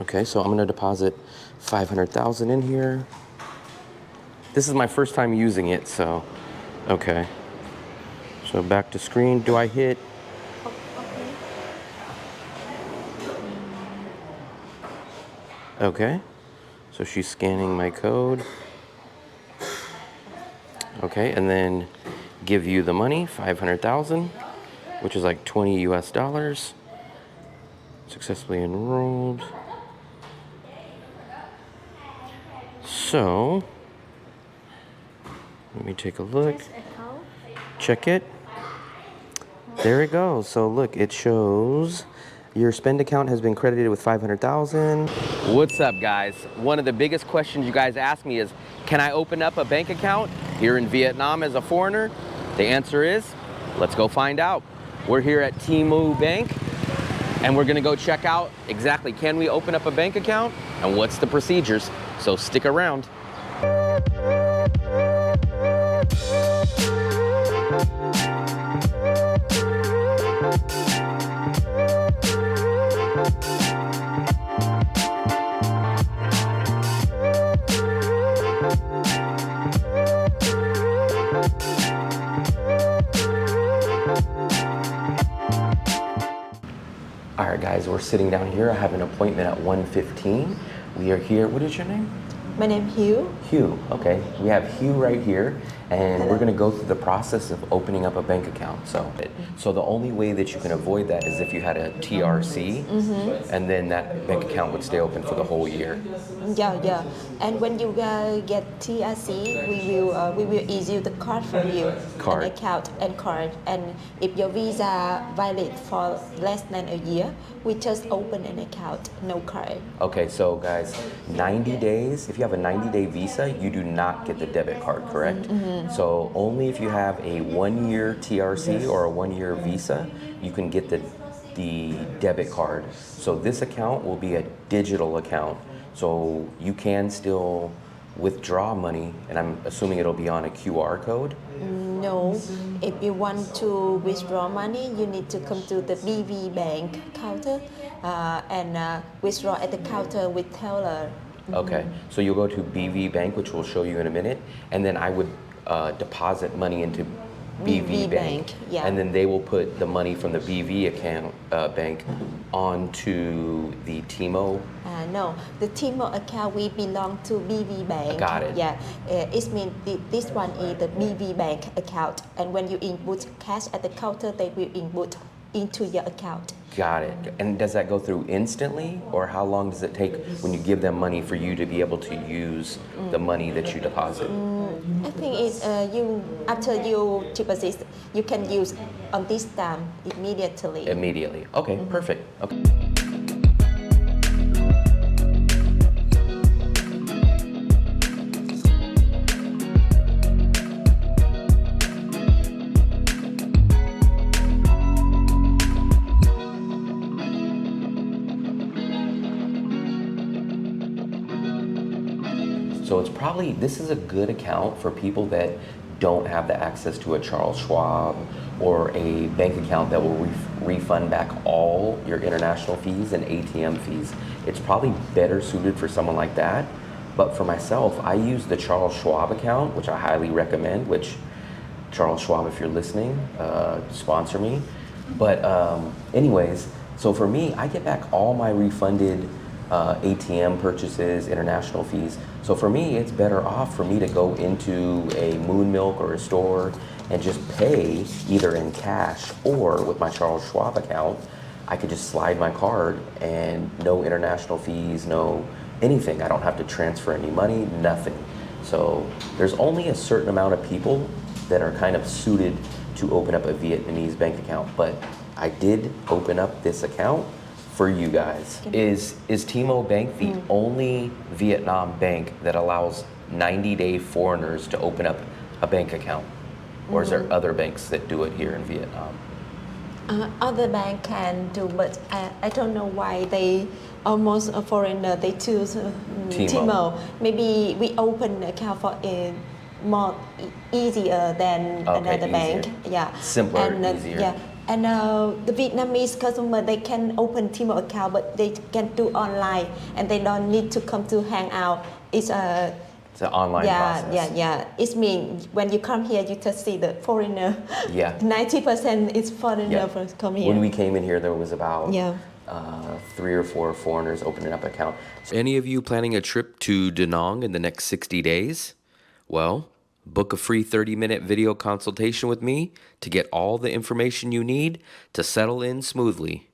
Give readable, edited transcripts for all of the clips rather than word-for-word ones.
Okay, so I'm gonna deposit 500,000 in here. This is my first time using it, so, okay. So back to screen, do I hit? Okay, so she's scanning my code. Okay, and then give you the money, 500,000, which is like 20 US dollars. Successfully enrolled. So, let me take a look. Check it. There it goes. So look, it shows your spend account has been credited with 500,000. What's up, guys? One of the biggest questions you guys ask me is, can I open up a bank account here in Vietnam as a foreigner? The answer is, let's go find out. We're here at Timo Bank, and we're gonna go check out exactly, can we open up a bank account and what's the procedures? So stick around. All right, guys, we're sitting down here. I have an appointment at 1:15. We are here. What is your name? My name is Hugh. Hugh, okay. We have Hugh right here, and we're gonna go through the process of opening up a bank account. So the only way that you can avoid that is if you had a TRC, and then that bank account would stay open for the whole year. Yeah. And when you get TRC, we will issue the card for you. Card. An account and card. And if your visa valid for less than a year, we just open an account, no card. Okay, so guys, 90 days, if you have a 90-day visa, you do not get the debit card, correct? So only if you have a 1-year TRC or a 1-year visa, you can get the debit card. So this account will be a digital account. So you can still withdraw money, and I'm assuming it'll be on a QR code? No, if you want to withdraw money, you need to come to the BV Bank counter and withdraw at the counter with teller. Okay, so you'll go to BV Bank, which we'll show you in a minute, and then I would deposit money into BV Bank, yeah. And then they will put the money from the BV account bank onto the Timo. No, the Timo account we belong to BV Bank. Got it. Yeah, it means this one is the BV Bank account, and when you input cash at the counter, they will input into your account. Got it. And does that go through instantly, or how long does it take when you give them money for you to be able to use the money that you deposit? I think it's after you deposit, you can use on this time immediately. Immediately. Okay, perfect. Okay. So it's probably, this is a good account for people that don't have the access to a Charles Schwab or a bank account that will refund back all your international fees and ATM fees. It's probably better suited for someone like that. But for myself, I use the Charles Schwab account, which I highly recommend, which Charles Schwab, if you're listening, sponsor me. But anyways, so for me, I get back all my refunded ATM purchases, international fees. So for me, it's better off for me to go into a Moon Milk or a store and just pay either in cash or with my Charles Schwab account. I could just slide my card and no international fees, no anything. I don't have to transfer any money, nothing. So there's only a certain amount of people that are kind of suited to open up a Vietnamese bank account, but I did open up this account for you guys. Is Timo Bank the only Vietnam bank that allows 90-day foreigners to open up a bank account? Or is there other banks that do it here in Vietnam? Other bank can do, but I don't know why they almost a foreigner they choose Timo. Maybe we open an account for more easier than another bank. Yeah. Simpler, and, easier. Yeah. And the Vietnamese customer, they can open Timo account, but they can do online, and they don't need to come to hang out. It's a It's an online process. yeah. It means when you come here, you just see the foreigner. Yeah. 90% is foreigner first come here. When we came in here, there was about Yeah. 3 or 4 foreigners opening up account. Any of you planning a trip to Da Nang in the next 60 days? Well, book a free 30-minute video consultation with me to get all the information you need to settle in smoothly.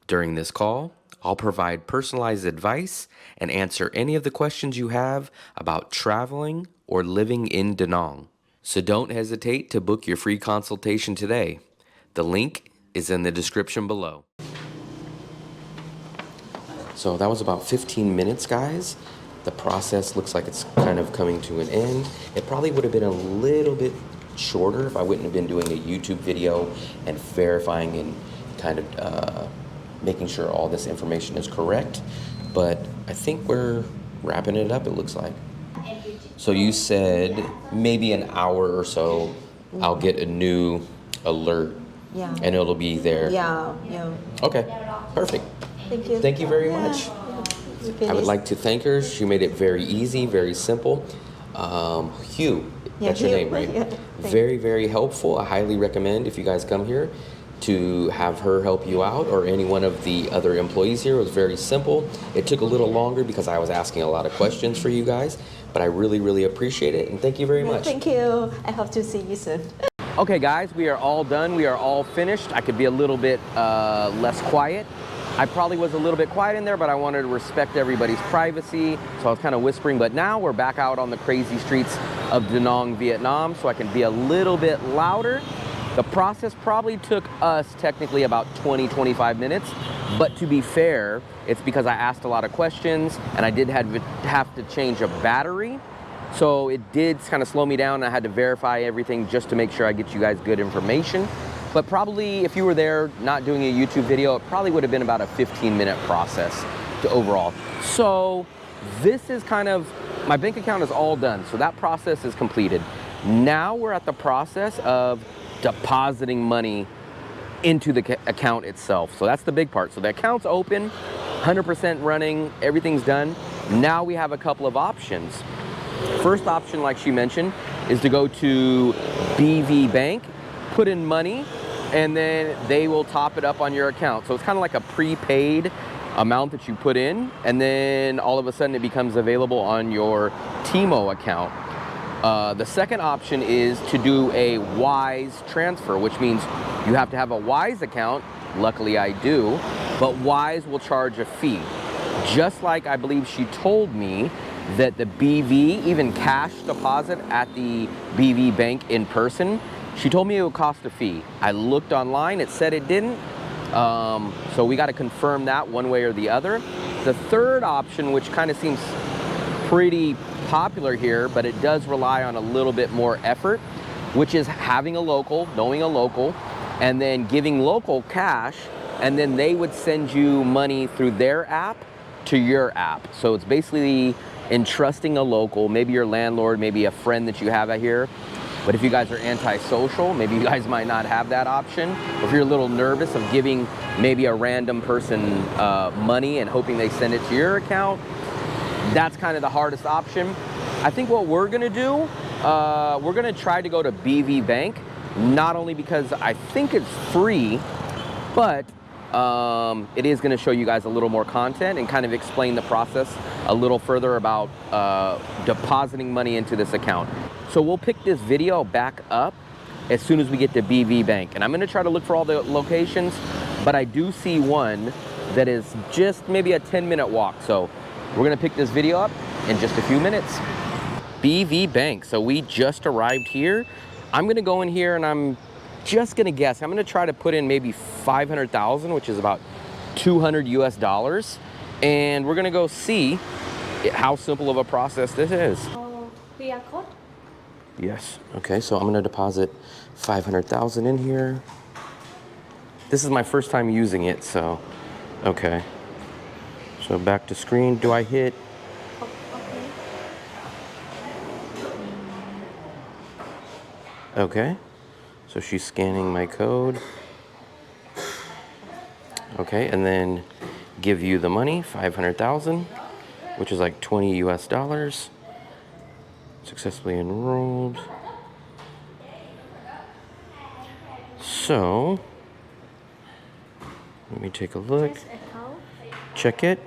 During this call, I'll provide personalized advice and answer any of the questions you have about traveling or living in Da Nang. So don't hesitate to book your free consultation today. The link is in the description below. So that was about 15 minutes, guys. The process looks like it's kind of coming to an end. It probably would have been a little bit shorter if I wouldn't have been doing a YouTube video and verifying and kind of making sure all this information is correct. But I think we're wrapping it up, it looks like. So you said maybe an hour or so, I'll get a new alert. Yeah. And it'll be there. Yeah. Okay, perfect. Thank you. Thank you very much. I would like to thank her. She made it very easy, very simple. Hugh, that's your name, right? Yeah. Very, very helpful. I highly recommend if you guys come here to have her help you out, or any one of the other employees here. It was very simple. It took a little longer because I was asking a lot of questions for you guys, but I really, really appreciate it, and thank you very much. Thank you. I hope to see you soon. Okay, guys, we are all done. We are all finished. I could be a little bit less quiet. I probably was a little bit quiet in there, but I wanted to respect everybody's privacy, so I was kind of whispering. But now we're back out on the crazy streets of Da Nang, Vietnam, so I can be a little bit louder. The process probably took us technically about 20-25 minutes, but to be fair, it's because I asked a lot of questions and I did have to change a battery. So it did kind of slow me down. I had to verify everything just to make sure I get you guys good information. But probably if you were there not doing a YouTube video, it probably would have been about a 15-minute process to overall. So this is kind of, my bank account is all done. So that process is completed. Now we're at the process of depositing money into the account itself. So that's the big part. So the account's open, 100% running, everything's done. Now we have a couple of options. First option, like she mentioned, is to go to BV Bank, put in money, and then they will top it up on your account. So it's kind of like a prepaid amount that you put in, and then all of a sudden it becomes available on your Timo account. The second option is to do a Wise transfer, which means you have to have a Wise account. Luckily I do, but Wise will charge a fee. Just like I believe she told me that the BV, even cash deposit at the BV Bank in person, she told me it would cost a fee. I looked online, it said it didn't. So we got to confirm that one way or the other. The third option, which kind of seems pretty popular here, but it does rely on a little bit more effort, which is having a local, knowing a local, and then giving local cash, and then they would send you money through their app to your app. So it's basically entrusting a local, maybe your landlord, maybe a friend that you have out here. But if you guys are antisocial, maybe you guys might not have that option. Or if you're a little nervous of giving maybe a random person money and hoping they send it to your account, that's kind of the hardest option. I think what we're gonna do, we're gonna try to go to BV Bank, not only because I think it's free, but it is gonna show you guys a little more content and kind of explain the process a little further about depositing money into this account. So we'll pick this video back up as soon as we get to BV Bank. And I'm gonna try to look for all the locations, but I do see one that is just maybe a 10-minute walk. So we're gonna pick this video up in just a few minutes. BV Bank, so we just arrived here. I'm gonna go in here and I'm just gonna guess. I'm gonna try to put in maybe 500,000, which is about 200 US dollars. And we're gonna go see how simple of a process this is. QR code. Yes, okay, so I'm gonna deposit 500,000 in here. This is my first time using it, so, okay. So back to screen, do I hit? Okay, so she's scanning my code. Okay, and then give you the money, 500,000, which is like 20 US dollars. Successfully enrolled. So, let me take a look. Check it.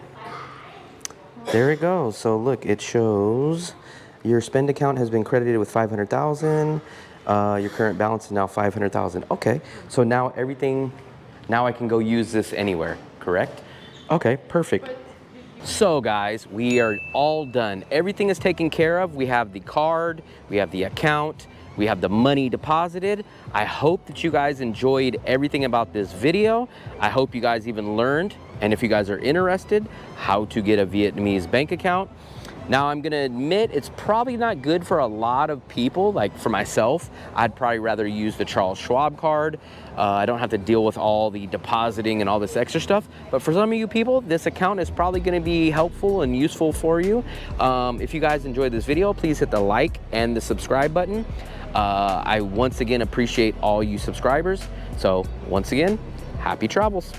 There it goes. So look, it shows your spend account has been credited with 500,000. Your current balance is now 500,000. Okay, so now now I can go use this anywhere, correct? Okay, perfect. So guys, we are all done. Everything is taken care of. We have the card, we have the account, we have the money deposited. I hope that you guys enjoyed everything about this video. I hope you guys even learned, and if you guys are interested, how to get a Vietnamese bank account. Now I'm gonna admit it's probably not good for a lot of people. Like for myself, I'd probably rather use the Charles Schwab card. I don't have to deal with all the depositing and all this extra stuff. But for some of you people, this account is probably gonna be helpful and useful for you. If you guys enjoyed this video, please hit the like and the subscribe button. I once again appreciate all you subscribers. So once again, happy travels.